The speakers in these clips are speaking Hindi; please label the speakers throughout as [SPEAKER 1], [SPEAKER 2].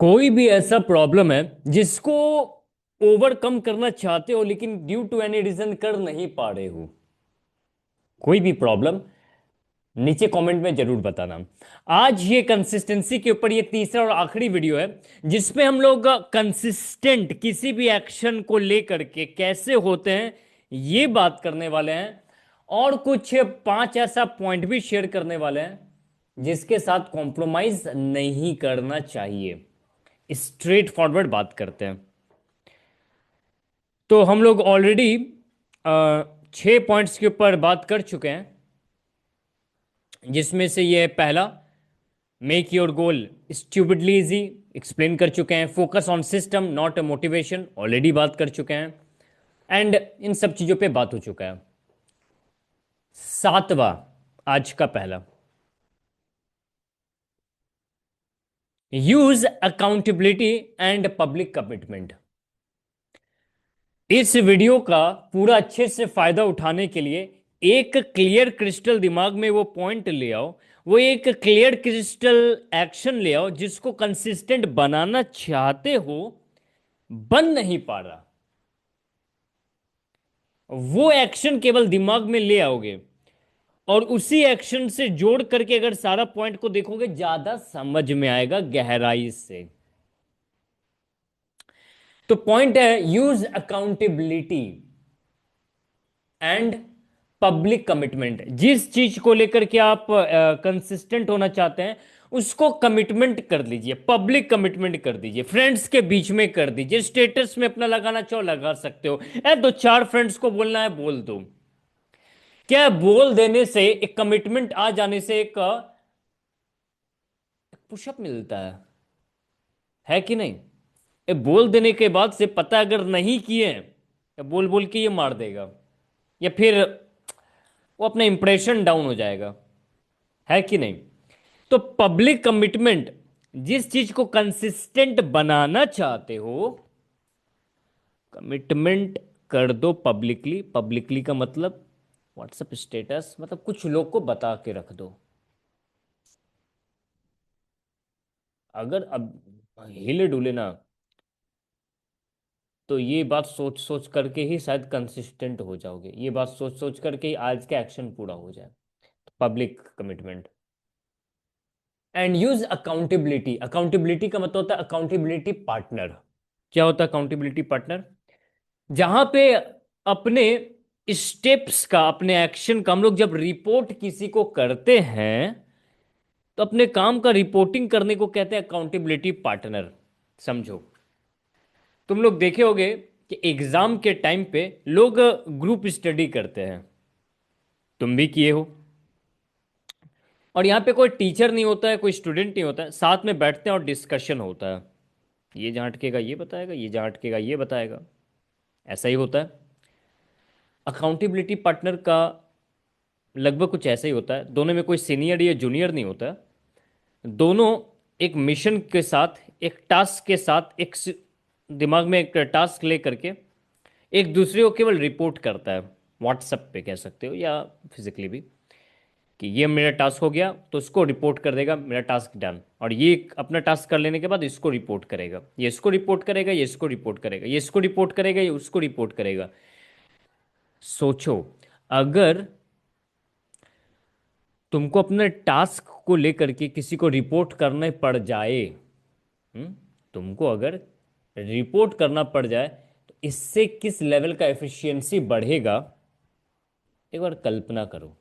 [SPEAKER 1] कोई भी ऐसा प्रॉब्लम है जिसको ओवरकम करना चाहते हो लेकिन ड्यू टू एनी रीजन कर नहीं पा रहे हो। कोई भी प्रॉब्लम नीचे कमेंट में जरूर बताना। आज ये कंसिस्टेंसी के ऊपर ये तीसरा और आखिरी वीडियो है जिसपे हम लोग कंसिस्टेंट किसी भी एक्शन को लेकर के कैसे होते हैं ये बात करने वाले हैं। और कुछ 5 ऐसा पॉइंट भी शेयर करने वाले हैं जिसके साथ कॉम्प्रोमाइज नहीं करना चाहिए। स्ट्रेट फॉरवर्ड बात करते हैं। तो हम लोग ऑलरेडी 6 पॉइंट्स के ऊपर बात कर चुके हैं जिसमें से ये पहला, make your goal stupidly easy, explain कर चुके हैं। Focus on system not motivation, already बात कर चुके हैं। एंड इन सब चीज़ों पे बात हो चुका है। सातवां, आज का पहला, use accountability and public commitment. इस वीडियो का पूरा अच्छे से फायदा उठाने के लिए एक क्लियर क्रिस्टल दिमाग में वो पॉइंट ले आओ, वो एक क्लियर क्रिस्टल एक्शन ले आओ जिसको कंसिस्टेंट बनाना चाहते हो, बन नहीं पा रहा। वो एक्शन केवल दिमाग में ले आओगे और उसी एक्शन से जोड़ करके अगर सारा पॉइंट को देखोगे ज्यादा समझ में आएगा गहराई से। तो पॉइंट है use accountability and public commitment. जिस चीज को लेकर के आप कंसिस्टेंट होना चाहते हैं उसको कमिटमेंट कर लीजिए, पब्लिक कमिटमेंट कर दीजिए, फ्रेंड्स के बीच में कर दीजिए। स्टेटस में अपना लगाना चाहो लगा सकते हो, दो चार फ्रेंड्स को बोलना है बोल दो। क्या है, बोल देने से, एक कमिटमेंट आ जाने से एक पुशअप मिलता है कि नहीं। ये बोल देने के बाद से पता अगर नहीं किए या बोल बोल के ये मार देगा या फिर वो अपना इंप्रेशन डाउन हो जाएगा, है कि नहीं। तो पब्लिक कमिटमेंट, जिस चीज को कंसिस्टेंट बनाना चाहते हो कमिटमेंट कर दो पब्लिकली। पब्लिकली का मतलब व्हाट्सएप स्टेटस, मतलब कुछ लोग को बता के रख दो। अगर अब हिले डुले ना तो ये बात सोच सोच करके ही शायद कंसिस्टेंट हो जाओगे, ये बात सोच सोच करके ही आज का एक्शन पूरा हो जाए। Public commitment and use accountability. Accountability का मतलब होता है अकाउंटेबिलिटी पार्टनर। क्या होता है अकाउंटेबिलिटी पार्टनर? जहां पे अपने स्टेप्स का, अपने एक्शन का हम लोग जब रिपोर्ट किसी को करते हैं तो अपने काम का रिपोर्टिंग करने को कहते हैं अकाउंटेबिलिटी पार्टनर। समझो, तुम लोग देखे होगे कि एग्जाम के टाइम पे लोग ग्रुप स्टडी करते हैं, तुम भी किए हो। और यहाँ पे कोई टीचर नहीं होता है, कोई स्टूडेंट नहीं होता है, साथ में बैठते हैं और डिस्कशन होता है। ये जहाँ अटकेगा ये बताएगा, ये जहाँ अटकेगा ये बताएगा, ऐसा ही होता है। अकाउंटेबिलिटी पार्टनर का लगभग कुछ ऐसा ही होता है। दोनों में कोई सीनियर या जूनियर नहीं होता है। दोनों एक मिशन के साथ, एक टास्क के साथ, दिमाग में एक टास्क ले करके एक दूसरे को केवल रिपोर्ट करता है। व्हाट्सएप पे कह सकते हो या फिजिकली भी, कि ये मेरा टास्क हो गया तो उसको रिपोर्ट कर देगा मेरा टास्क डन, और ये अपना टास्क कर लेने के बाद इसको रिपोर्ट करेगा, ये इसको रिपोर्ट करेगा, ये इसको रिपोर्ट करेगा, ये इसको रिपोर्ट करेगा, ये उसको रिपोर्ट करेगा। सोचो, अगर तुमको अपने टास्क को लेकर के किसी को रिपोर्ट करने पड़ जाए, हम्म, तुमको अगर रिपोर्ट करना पड़ जाए तो इससे किस लेवल का एफिशिएंसी बढ़ेगा, एक बार कल्पना करो।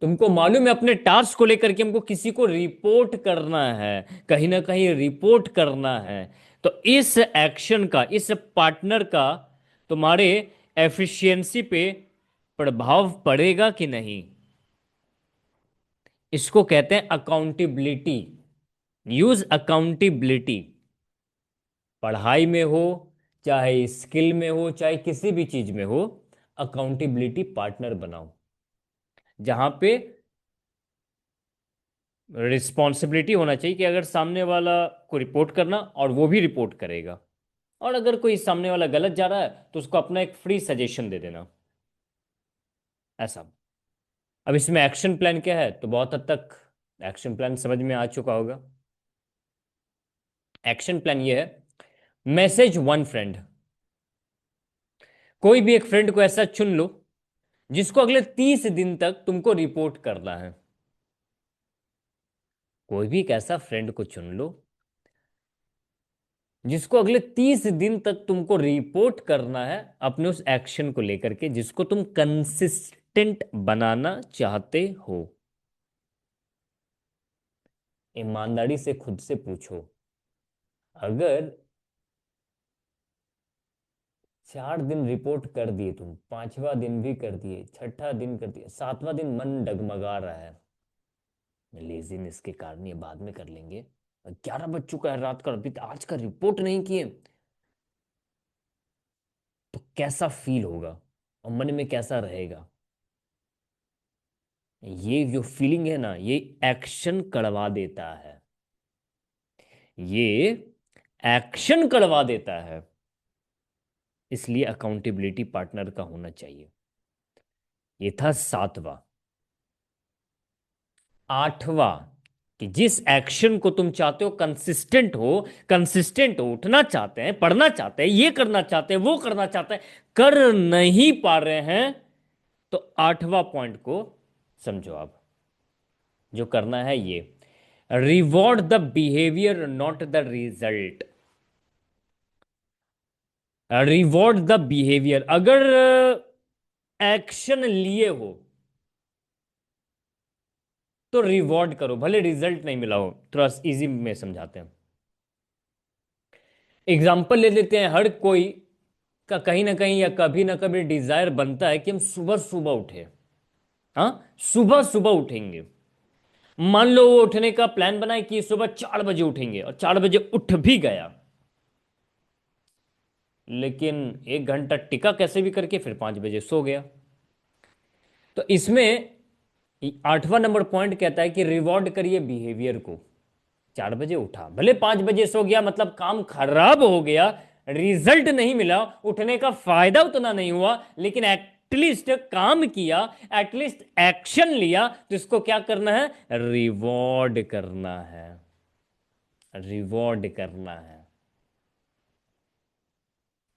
[SPEAKER 1] तुमको मालूम है अपने टास्क को लेकर के हमको किसी को रिपोर्ट करना है, कहीं ना कहीं रिपोर्ट करना है। तो इस एक्शन का, इस पार्टनर का तुम्हारे एफिशिएंसी पे प्रभाव पड़ेगा कि नहीं। इसको कहते हैं अकाउंटेबिलिटी। Use accountability. पढ़ाई में हो, चाहे स्किल में हो, चाहे किसी भी चीज में हो, अकाउंटेबिलिटी पार्टनर बनाओ जहां पे रिस्पॉन्सिबिलिटी होना चाहिए कि अगर सामने वाला को रिपोर्ट करना और वो भी रिपोर्ट करेगा, और अगर कोई सामने वाला गलत जा रहा है तो उसको अपना एक फ्री सजेशन दे देना, ऐसा। अब इसमें एक्शन प्लान क्या है, तो बहुत हद तक एक्शन प्लान समझ में आ चुका होगा। एक्शन प्लान ये है, मैसेज वन फ्रेंड। कोई भी एक फ्रेंड को ऐसा चुन लो जिसको अगले 30 दिन तक तुमको रिपोर्ट करना है। कोई भी एक ऐसा फ्रेंड को चुन लो जिसको अगले 30 दिन तक तुमको रिपोर्ट करना है अपने उस एक्शन को लेकर के जिसको तुम कंसिस्टेंट बनाना चाहते हो। ईमानदारी से खुद से पूछो, अगर 4 दिन रिपोर्ट कर दिए, तुम 5वां दिन भी कर दिए, छठा दिन कर दिया, 7वां दिन मन डगमगा रहा है, लेजीनेस के कारण ये बाद में कर लेंगे, 11 बज चुका है रात का, अभी तक आज का रिपोर्ट नहीं किए, तो कैसा फील होगा और मन में कैसा रहेगा? ये जो फीलिंग है ना, ये एक्शन करवा देता है, ये एक्शन करवा देता है। इसलिए अकाउंटेबिलिटी पार्टनर का होना चाहिए। ये था 7वां। 8वां, कि जिस एक्शन को तुम चाहते हो कंसिस्टेंट हो, उठना चाहते हैं, पढ़ना चाहते हैं, ये करना चाहते हैं, वो करना चाहते हैं, कर नहीं पा रहे हैं, तो 8वां पॉइंट को समझो आप। जो करना है ये, reward the behaviour not the result. Reward the behaviour, अगर एक्शन लिए हो तो रिवॉर्ड करो, भले रिजल्ट नहीं मिला हो। थोड़ा इजी में समझाते हैं, एग्जाम्पल ले लेते हैं। हर कोई का कहीं ना कहीं या कभी ना कभी डिजायर बनता है कि हम सुबह सुबह उठे। हाँ, सुबह सुबह उठेंगे। मान लो वो उठने का प्लान बनाए कि सुबह 4 बजे उठेंगे, और 4 बजे उठ भी गया, लेकिन 1 घंटा टिका कैसे भी करके, फिर 5 बजे सो गया। तो इसमें 8वां नंबर पॉइंट कहता है कि रिवॉर्ड करिए बिहेवियर को। 4 बजे उठा, भले 5 बजे सो गया, मतलब काम खराब हो गया, रिजल्ट नहीं मिला, उठने का फायदा उतना नहीं हुआ, लेकिन एटलीस्ट काम किया, एटलीस्ट एक्शन लिया, तो इसको क्या करना है? रिवॉर्ड करना है, रिवॉर्ड करना है।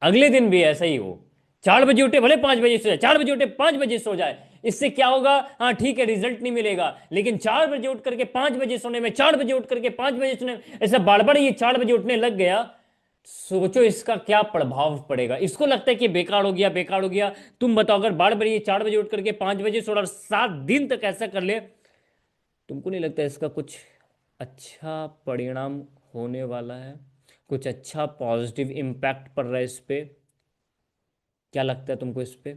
[SPEAKER 1] अगले दिन भी ऐसा ही हो, 4 बजे उठे भले 5 बजे सो जाए, 4 बजे उठे 5 बजे सो जाए, इससे क्या होगा? हाँ ठीक है, रिजल्ट नहीं मिलेगा, लेकिन 4 बजे उठ करके 5 बजे सोने में, 4 बजे उठ करके 5 बजे सोने में, ऐसा बार बार ये 4 बजे उठने लग गया, सोचो इसका क्या प्रभाव पड़ेगा। इसको लगता है कि बेकार हो गया, बेकार हो गया। तुम बताओ, अगर बार बार ये 4 बजे उठ करके 5 बजे सो रहा, 7 दिन तक ऐसा कर ले, तुमको नहीं लगता इसका कुछ अच्छा परिणाम होने वाला है? कुछ अच्छा पॉजिटिव इम्पैक्ट पड़ रहा है इस पे? क्या लगता है तुमको इस पे?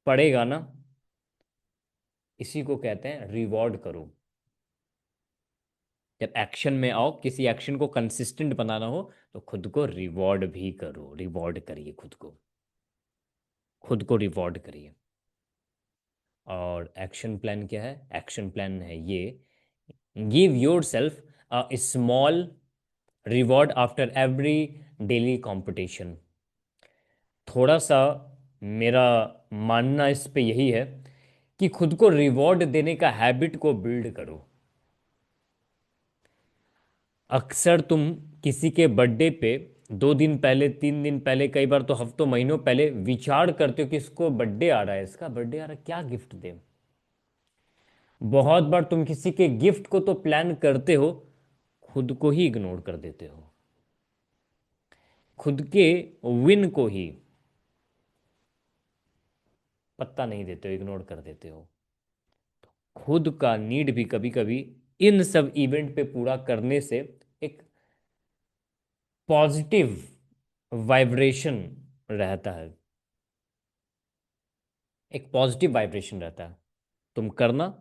[SPEAKER 1] पड़ेगा ना? इसी को कहते हैं रिवॉर्ड करो। जब एक्शन में आओ, किसी एक्शन को कंसिस्टेंट बनाना हो, तो खुद को रिवॉर्ड भी करो, रिवॉर्ड करिए खुद को, खुद को रिवॉर्ड करिए। और एक्शन प्लान क्या है? एक्शन प्लान है ये, give your self a small reward after every daily competition. थोड़ा सा मेरा मानना इस पे यही है कि खुद को रिवॉर्ड देने का हैबिट को बिल्ड करो। अक्सर तुम किसी के बर्थडे पे 2 दिन पहले, 3 दिन पहले, कई बार तो हफ्तों महीनों पहले विचार करते हो कि इसको बर्थडे आ रहा है, इसका बर्थडे आ रहा है, क्या गिफ्ट दे। बहुत बार तुम किसी के गिफ्ट को तो प्लान करते हो, खुद को ही इग्नोर कर देते हो, खुद के विन को ही पत्ता नहीं देते हो, इग्नोर कर देते हो। खुद का नीड भी कभी कभी इन सब इवेंट पे पूरा करने से एक पॉजिटिव वाइब्रेशन रहता है, एक पॉजिटिव वाइब्रेशन रहता है। तुम करना,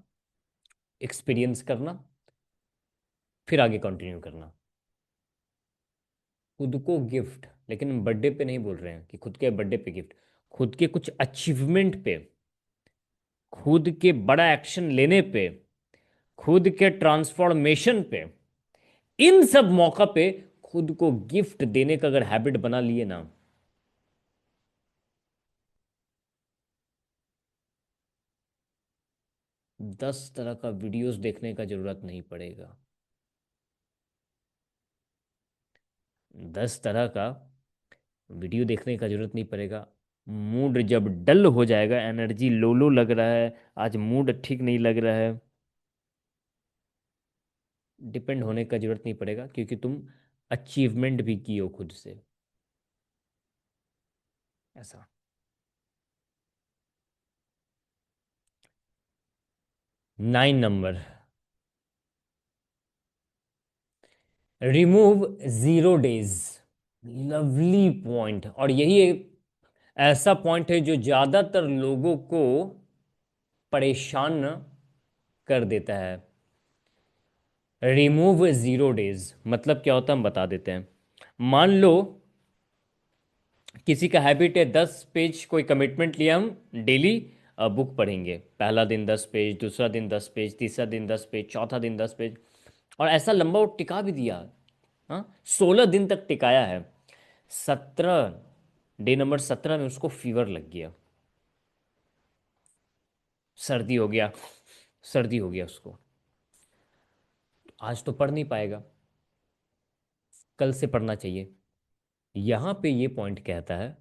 [SPEAKER 1] एक्सपीरियंस करना, फिर आगे कंटिन्यू करना। खुद को गिफ्ट, लेकिन हम बर्थडे पे नहीं बोल रहे हैं कि खुद के बर्थडे पे गिफ्ट, खुद के कुछ अचीवमेंट पे, खुद के बड़ा एक्शन लेने पे, खुद के ट्रांसफॉर्मेशन पे, इन सब मौका पे खुद को गिफ्ट देने का अगर हैबिट बना लिए ना, 10 तरह का वीडियोस देखने का जरूरत नहीं पड़ेगा। 10 तरह का वीडियो देखने का जरूरत नहीं पड़ेगा। मूड जब डल हो जाएगा, एनर्जी लो लो लग रहा है, आज मूड ठीक नहीं लग रहा है, डिपेंड होने का जरूरत नहीं पड़ेगा, क्योंकि तुम अचीवमेंट भी की हो खुद से। ऐसा। 9 number, remove 0 days. Lovely point, और यही एक ऐसा पॉइंट है जो ज्यादातर लोगों को परेशान कर देता है। रिमूव 0 डेज मतलब क्या होता है, हम बता देते हैं। मान लो किसी का हैबिट है 10 पेज कोई कमिटमेंट लिया हम डेली बुक पढ़ेंगे, पहला दिन 10 पेज, दूसरा दिन 10 पेज, तीसरा दिन 10 पेज, चौथा दिन 10 पेज, और ऐसा लंबा वो टिका भी दिया। हाँ, 16 दिन तक टिकाया है। 17 डे नंबर 17 में उसको फीवर लग गया, सर्दी हो गया, सर्दी हो गया उसको। आज तो पढ़ नहीं पाएगा, कल से पढ़ना चाहिए। यहां पे ये पॉइंट कहता है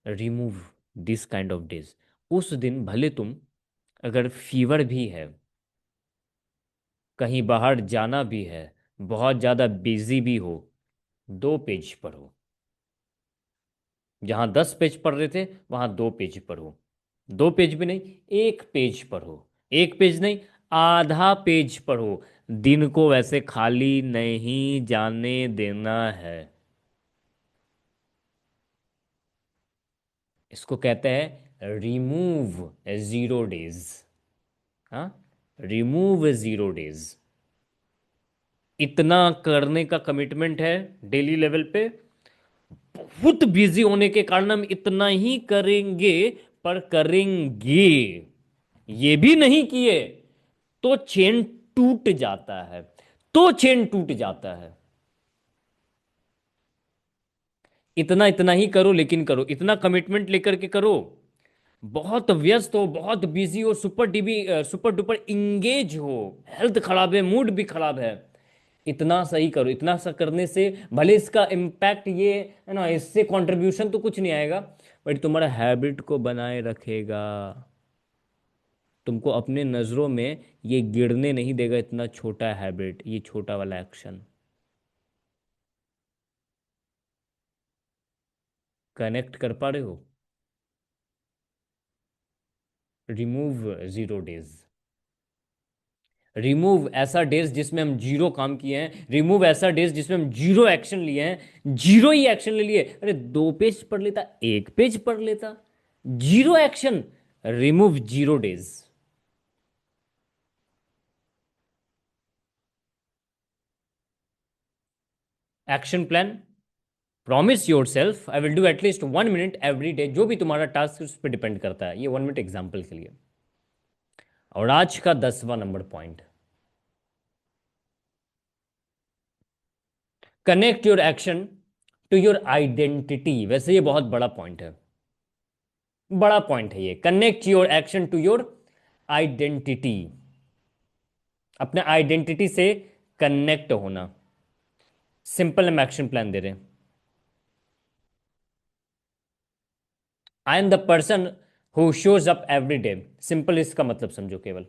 [SPEAKER 1] remove this kind of days. उस दिन भले तुम, अगर फीवर भी है, कहीं बाहर जाना भी है, बहुत ज़्यादा बिजी भी हो, 2 पेज पढ़ो। जहाँ 10 पेज पढ़ रहे थे वहाँ 2 पेज पढ़ो। 2 पेज भी नहीं, 1 पेज पढ़ो। 1 पेज नहीं, आधा पेज पढ़ो। दिन को वैसे खाली नहीं जाने देना है। इसको कहते हैं रिमूव 0 डेज। हाँ, रिमूव 0 डेज। इतना करने का कमिटमेंट है डेली लेवल पे, बहुत बिजी होने के कारण हम इतना ही करेंगे, पर करेंगे। ये भी नहीं किए तो चेन टूट जाता है, तो चेन टूट जाता है। इतना इतना ही करो, लेकिन करो, इतना कमिटमेंट लेकर के करो। बहुत व्यस्त हो, बहुत बिजी हो, सुपर डुपर इंगेज हो, हेल्थ खराब है, मूड भी खराब है, इतना सही करो। इतना सा करने से भले इसका इम्पैक्ट ये है ना, इससे कंट्रीब्यूशन तो कुछ नहीं आएगा, बट तुम्हारा हैबिट को बनाए रखेगा। तुमको अपने नज़रों में ये गिरने नहीं देगा, इतना छोटा हैबिट, ये छोटा वाला एक्शन। कनेक्ट कर पा रहे हो? Remove 0 days. रिमूव ऐसा डेज जिसमें हम जीरो काम किए हैं, रिमूव ऐसा डेज जिसमें हम जीरो एक्शन लिए हैं, जीरो ही एक्शन ले लिए। अरे 2 पेज पढ़ लेता, 1 पेज पढ़ लेता, zero action. Remove 0 days. Action plan, promise your self I will do at least 1 minute every day. जो भी तुम्हारा टास्क उस पर डिपेंड करता है, ये 1 मिनट एग्जाम्पल के लिए। और आज का 10वां नंबर point, connect your action to your identity. वैसे ये बहुत बड़ा पॉइंट है, बड़ा पॉइंट है ये। Connect your action to your identity, अपने आइडेंटिटी से कनेक्ट होना। सिंपल हम एक्शन प्लान दे रहे हैं। I am the person who shows up every day. Simple इसका मतलब समझो केवल।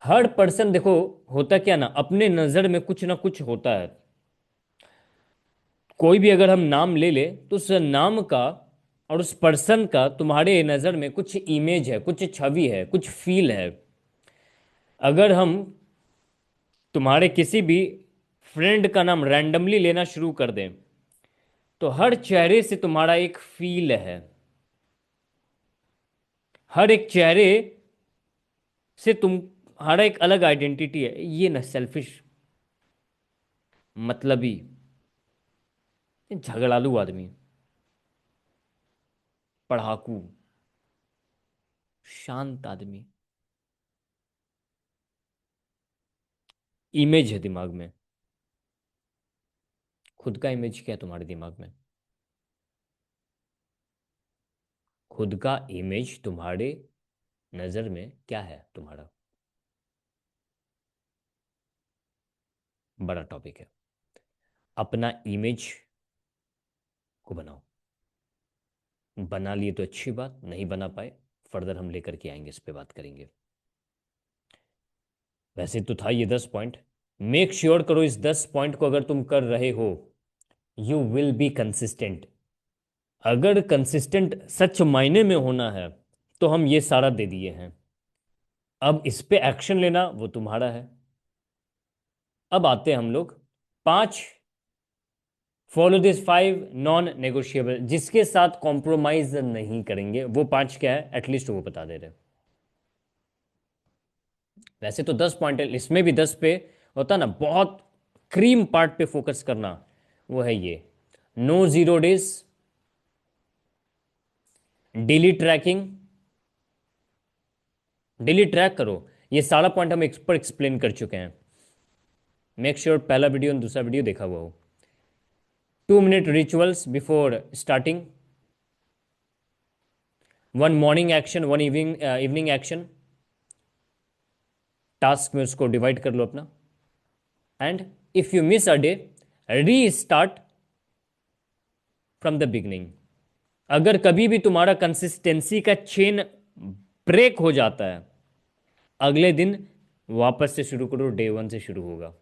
[SPEAKER 1] हर पर्सन, देखो होता क्या ना, अपने नजर में कुछ ना कुछ होता है। कोई भी अगर हम नाम ले ले तो उस नाम का और उस पर्सन का तुम्हारे नजर में कुछ इमेज है, कुछ छवि है, कुछ फील है। अगर हम तुम्हारे किसी भी फ्रेंड का नाम रैंडमली लेना शुरू कर दें, तो हर चेहरे से तुम्हारा एक फील है, हर एक चेहरे से तुम्हारा एक अलग आइडेंटिटी है। ये ना सेल्फिश, मतलबी, झगड़ालू आदमी, पढ़ाकू, शांत आदमी, इमेज है दिमाग में। खुद का इमेज क्या है तुम्हारे दिमाग में? खुद का इमेज तुम्हारे नजर में क्या है तुम्हारा? बड़ा टॉपिक है। अपना इमेज को बनाओ। बना लिए तो अच्छी बात, नहीं बना पाए फर्दर हम लेकर के आएंगे, इस पे बात करेंगे। वैसे तो था ये 10 पॉइंट। मेक श्योर करो इस 10 पॉइंट को अगर तुम कर रहे हो, यू विल बी कंसिस्टेंट। अगर कंसिस्टेंट सच मायने में होना है तो हम ये सारा दे दिए हैं। अब इस पे एक्शन लेना वो तुम्हारा है। अब आते हैं हम लोग 5, फॉलो दिस 5 नॉन नेगोशिएबल, जिसके साथ कॉम्प्रोमाइज नहीं करेंगे। वो 5 क्या है एटलीस्ट वो बता दे रहे हैं। वैसे तो 10 पॉइंट है, इसमें भी 10 पे होता ना, बहुत क्रीम पार्ट पे फोकस करना, वो है ये। No zero days, daily tracking, daily track करो। ये सारा पॉइंट हम पर एक्सप्लेन कर चुके हैं। मेक श्योर पहला वीडियो और दूसरा वीडियो देखा हुआ हो। 2 minute rituals before starting, 1 morning action, 1 evening action. Task में उसको डिवाइड कर लो अपना। And if you miss a day, री स्टार्ट फ्रॉम द बिगनिंग। अगर कभी भी तुम्हारा कंसिस्टेंसी का चेन ब्रेक हो जाता है, अगले दिन वापस से शुरू करो, डे 1 से शुरू होगा।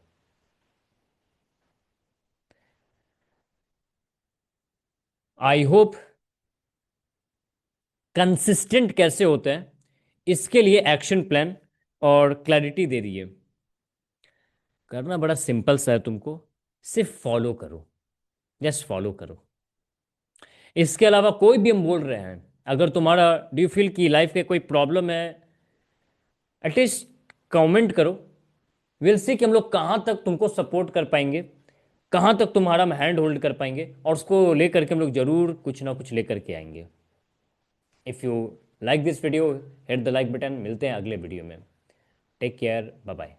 [SPEAKER 1] आई होप कंसिस्टेंट कैसे होते हैं इसके लिए एक्शन प्लान और क्लैरिटी दे दी है। करना बड़ा सिंपल सा है तुमको, सिर्फ फॉलो करो, जस्ट फॉलो करो। इसके अलावा कोई भी हम बोल रहे हैं, अगर तुम्हारा डू यू फील कि लाइफ के कोई प्रॉब्लम है, एटलीस्ट कमेंट करो। विल सी कि हम लोग कहाँ तक तुमको सपोर्ट कर पाएंगे, कहाँ तक तुम्हारा हम हैंड होल्ड कर पाएंगे, और उसको लेकर के हम लोग जरूर कुछ ना कुछ लेकर के आएंगे। If you like this video, hit the like button. मिलते हैं अगले वीडियो में। Take care, bye bye.